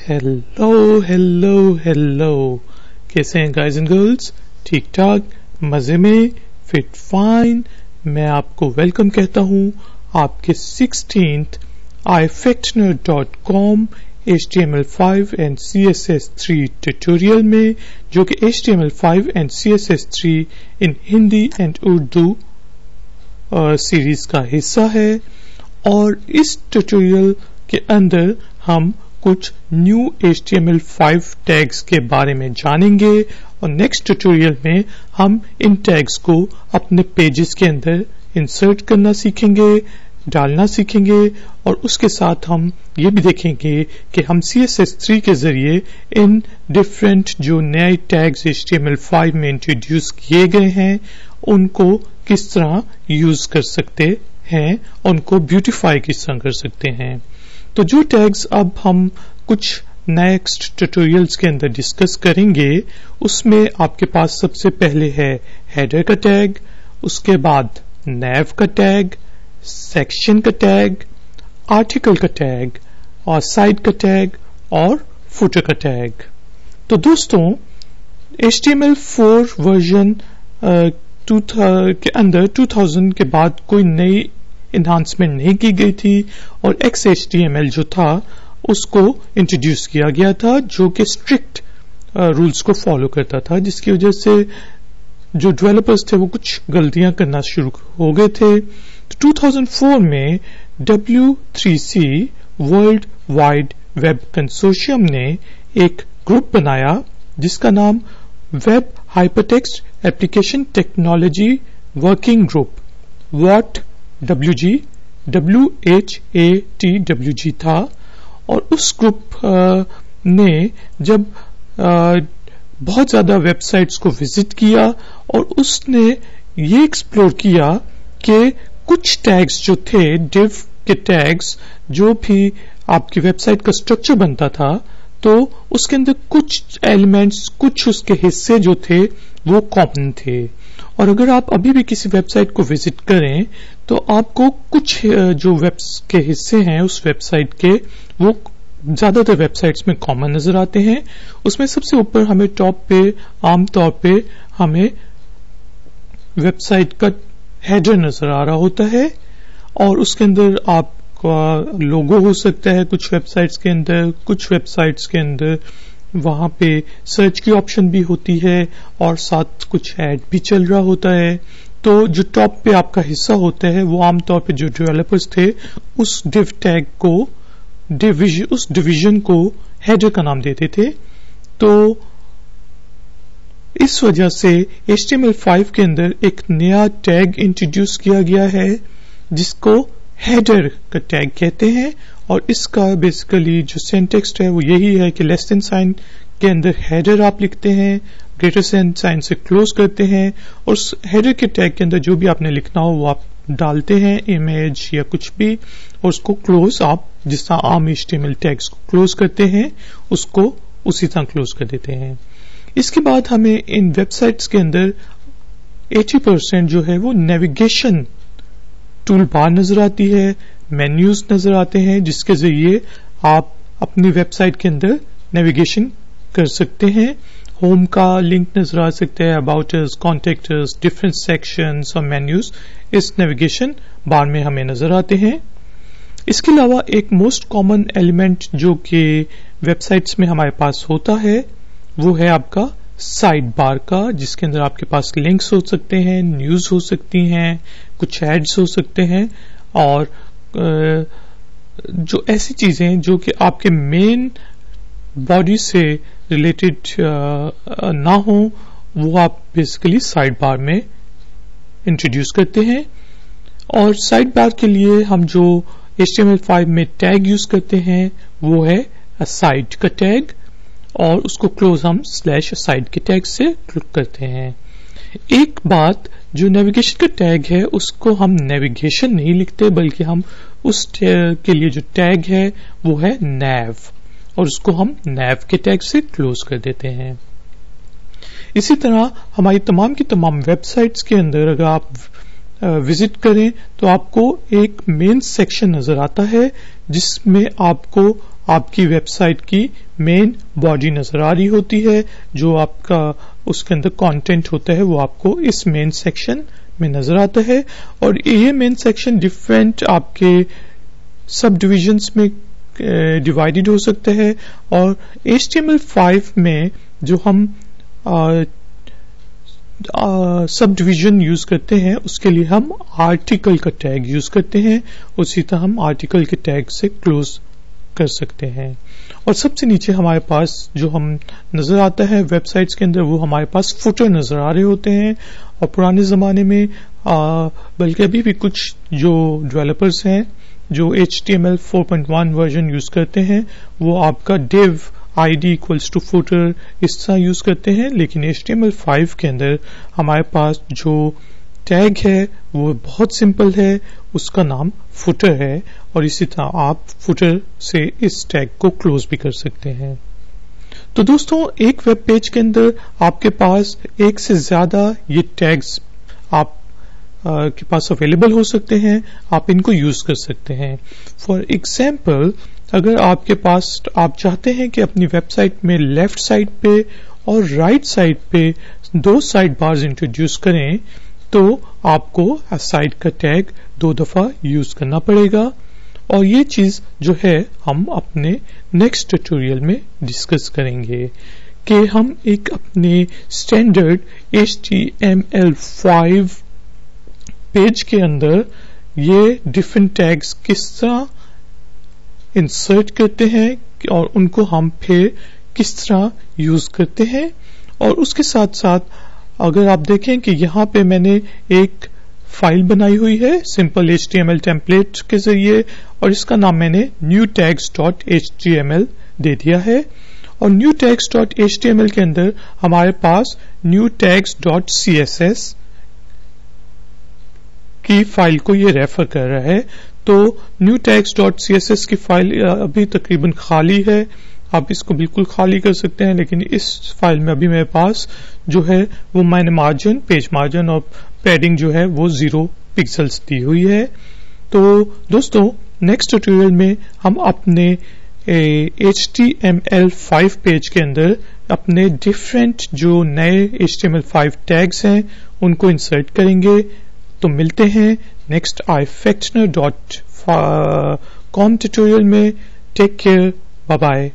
Hello hello hello, कैसे हैं guys and girls? ठीक ठाक, मजे में, फिट फाइन। मैं आपको वेलकम कहता हूं आपके 16th ifactner.com HTML5 and CSS3 tutorial में, जो कि HTML5 and CSS3 in Hindi and Urdu series का हिस्सा है। और इस ट्यूटोरियल के अंदर हम कुछ न्यू HTML5 टैग्स के बारे में जानेंगे और नेक्स्ट ट्यूटोरियल में हम इन टैग्स को अपने पेजेस के अंदर इंसर्ट करना सीखेंगे, डालना सीखेंगे। और उसके साथ हम ये भी देखेंगे कि हम CSS3 के जरिए इन डिफरेंट जो नए टैग्स HTML5 में इंट्रोड्यूस किए गए हैं उनको किस तरह यूज कर सकते हैं, उनको ब्यूटीफाई किस तरह कर सकते हैं। तो जो टैग्स अब हम कुछ नेक्स्ट ट्यूटोरियल्स के अंदर डिस्कस करेंगे, उसमें आपके पास सबसे पहले है हेडर का टैग, उसके बाद nav का टैग, सेक्शन का टैग, आर्टिकल का टैग और साइड का टैग और फुटर का टैग। तो दोस्तों, HTML4 वर्जन के अंदर 2000 के बाद कोई नई इन्हांसमेंट नहीं की गई थी और XHTML जो था उसको इंट्रोड्यूस किया गया था, जो कि स्ट्रिक्ट रूल्स को फॉलो करता था, जिसकी वजह से जो डेवलपर्स थे वो कुछ गलतियां करना शुरू हो गए थे। तो 2004 में W3C world wide web consortium ने एक ग्रुप बनाया जिसका नाम web hypertext application technology working group WHATWG था। और उस ग्रुप ने जब बहुत ज्यादा वेबसाइट्स को विजिट किया और उसने ये एक्सप्लोर किया कि कुछ टैग्स जो थे, div के टैग्स, जो भी आपकी वेबसाइट का स्ट्रक्चर बनता था, तो उसके अंदर कुछ एलिमेंट्स, कुछ उसके हिस्से जो थे वो कॉमन थे। और अगर आप अभी भी किसी वेबसाइट को विजिट करें तो आपको कुछ जो वेब्स के हिस्से हैं उस वेबसाइट के, वो ज्यादातर वेबसाइट्स में कॉमन नजर आते हैं। उसमें सबसे ऊपर हमें टॉप पे आमतौर पे हमें वेबसाइट का हेडर नजर आ रहा होता है और उसके अंदर आपका लोगो हो सकता है कुछ वेबसाइट्स के अंदर, कुछ वेबसाइट्स के अंदर वहां पे सर्च की ऑप्शन भी होती है और साथ कुछ ऐड भी चल रहा होता है। तो जो टॉप पे आपका हिस्सा होता है वो आमतौर पे जो डेवलपर्स थे उस div टैग को, उस डिवीजन को हेडर का नाम देते थे। तो इस वजह से HTML5 के अंदर एक नया टैग इंट्रोड्यूस किया गया है जिसको हेडर का टैग कहते हैं। और इसका बेसिकली जो सिंटैक्स है वो यही है कि लेस देन साइन के अंदर हेडर आप लिखते हैं, ग्रेटर साइन से क्लोज करते हैं और उस हेडर के टैग के अंदर जो भी आपने लिखना हो वो आप डालते हैं, इमेज या कुछ भी, और उसको क्लोज आप जिस तरह आम HTML टैग्स को क्लोज करते हैं उसको उसी तरह क्लोज कर देते हैं। इसके बाद हमें इन वेबसाइट्स के अंदर 80% जो है वो नेविगेशन टूल बार नजर आती है, मेन्यूज नजर आते हैं जिसके जरिए आप अपनी वेबसाइट के अंदर नेविगेशन कर सकते हैं। होम का लिंक नजर आ सकता है, about us, contact us, different sections और मेन्यूज इस नेविगेशन बार में हमें नजर आते हैं। इसके अलावा एक मोस्ट कॉमन एलिमेंट जो कि वेबसाइट्स में हमारे पास होता है वो है आपका साइड बार का, जिसके अंदर आपके पास लिंक्स हो सकते हैं, न्यूज हो सकती हैं, कुछ एड्स हो सकते हैं और जो ऐसी चीजें जो कि आपके मेन बॉडी से रिलेटेड ना हो वो आप बेसिकली साइड बार में इंट्रोड्यूस करते हैं। और साइड बार के लिए हम जो HTML5 में टैग यूज करते हैं वो है aside का टैग और उसको क्लोज हम /aside के टैग से करते हैं। एक बात, जो नेविगेशन का टैग है उसको हम नेविगेशन नहीं लिखते बल्कि हम उस के लिए जो टैग है वो है nav और उसको हम nav के टैग से क्लोज कर देते हैं। इसी तरह हमारी तमाम की तमाम वेबसाइट्स के अंदर अगर आप विजिट करें तो आपको एक मेन सेक्शन नजर आता है जिसमें आपको آپ کی ویب سائٹ کی مین باڈی نظر آ رہی ہوتی ہے. جو آپ کا اس کے اندر کانٹینٹ ہوتا ہے وہ آپ کو اس مین سیکشن میں نظر آتا ہے. اور یہ مین سیکشن ڈفرینٹ آپ کے سب ڈویژنس میں ڈیوائڈیڈ ہو سکتا ہے. اور HTML5 میں جو ہم سب ڈویژن یوز کرتے ہیں اس کے لیے ہم آرٹیکل کا ٹیگ یوز کرتے ہیں. اسی طرح ہم آرٹیکل کے ٹیگ سے کلوز کر سکتے ہیں. اور سب سے نیچے ہمارے پاس جو ہم نظر آتا ہے ویب سائٹس کے اندر وہ ہمارے پاس فوٹر نظر آ رہے ہوتے ہیں. اور پرانے زمانے میں بلکہ ابھی بھی کچھ جو ڈیولپرز ہیں جو HTML 4.1 ورژن یوز کرتے ہیں وہ آپ کا div ID equals to footer اس طرح یوز کرتے ہیں. لیکن HTML5 کے اندر ہمارے پاس جو ٹیگ ہے وہ بہت سمپل ہے, اس کا نام فوٹر ہے. اور اسی طرح آپ فوٹر سے اس ٹیگ کو کلوز بھی کر سکتے ہیں. تو دوستوں ایک ویب پیج کے اندر آپ کے پاس ایک سے زیادہ یہ ٹیگز آپ کے پاس اویلیبل ہو سکتے ہیں, آپ ان کو یوز کر سکتے ہیں. فار ایگزامپل اگر آپ کے پاس آپ چاہتے ہیں کہ اپنی ویب سائٹ میں لیفٹ سائڈ پہ اور رائٹ سائڈ پہ 2 سائڈ بارز انٹروڈیوس کریں تو آپ کو سائڈ کا ٹیگ 2 دفعہ یوز کرنا پڑے گا. اور یہ چیز جو ہے ہم اپنے نیکسٹ ٹیوٹوریل میں ڈسکس کریں گے کہ ہم ایک اپنے اسٹینڈرڈ HTML5 پیج کے اندر یہ ڈفرنٹ ٹیگز کس طرح انسرٹ کرتے ہیں اور ان کو ہم پھر کس طرح یوز کرتے ہیں. اور اس کے ساتھ ساتھ اگر آپ دیکھیں کہ یہاں پہ میں نے ایک فائل بنائی ہوئی ہے سمپل HTML ٹیمپلیٹ کے ذریعے اور اس کا نام میں نے newtags.html دے دیا ہے. اور newtags.html کے اندر ہمارے پاس newtags.css کی فائل کو یہ ریفر کر رہا ہے. تو newtags.css کی فائل ابھی تقریباً خالی ہے, آپ اس کو بالکل خالی کر سکتے ہیں. لیکن اس فائل میں ابھی میرے پاس جو ہے وہ میں نے مارجن پیج مارجن اور پیڈنگ جو ہے وہ 0 پکسلز دی ہوئی ہے. تو دوستوں نیکسٹ ٹیوٹوریل میں ہم اپنے HTML5 پیج کے اندر اپنے ڈفرینٹ جو نئے HTML5 ٹیگز ہیں ان کو انسرٹ کریں گے. تو ملتے ہیں نیکسٹ ifactioner.com ٹیوٹوریل میں. Take care, bye bye.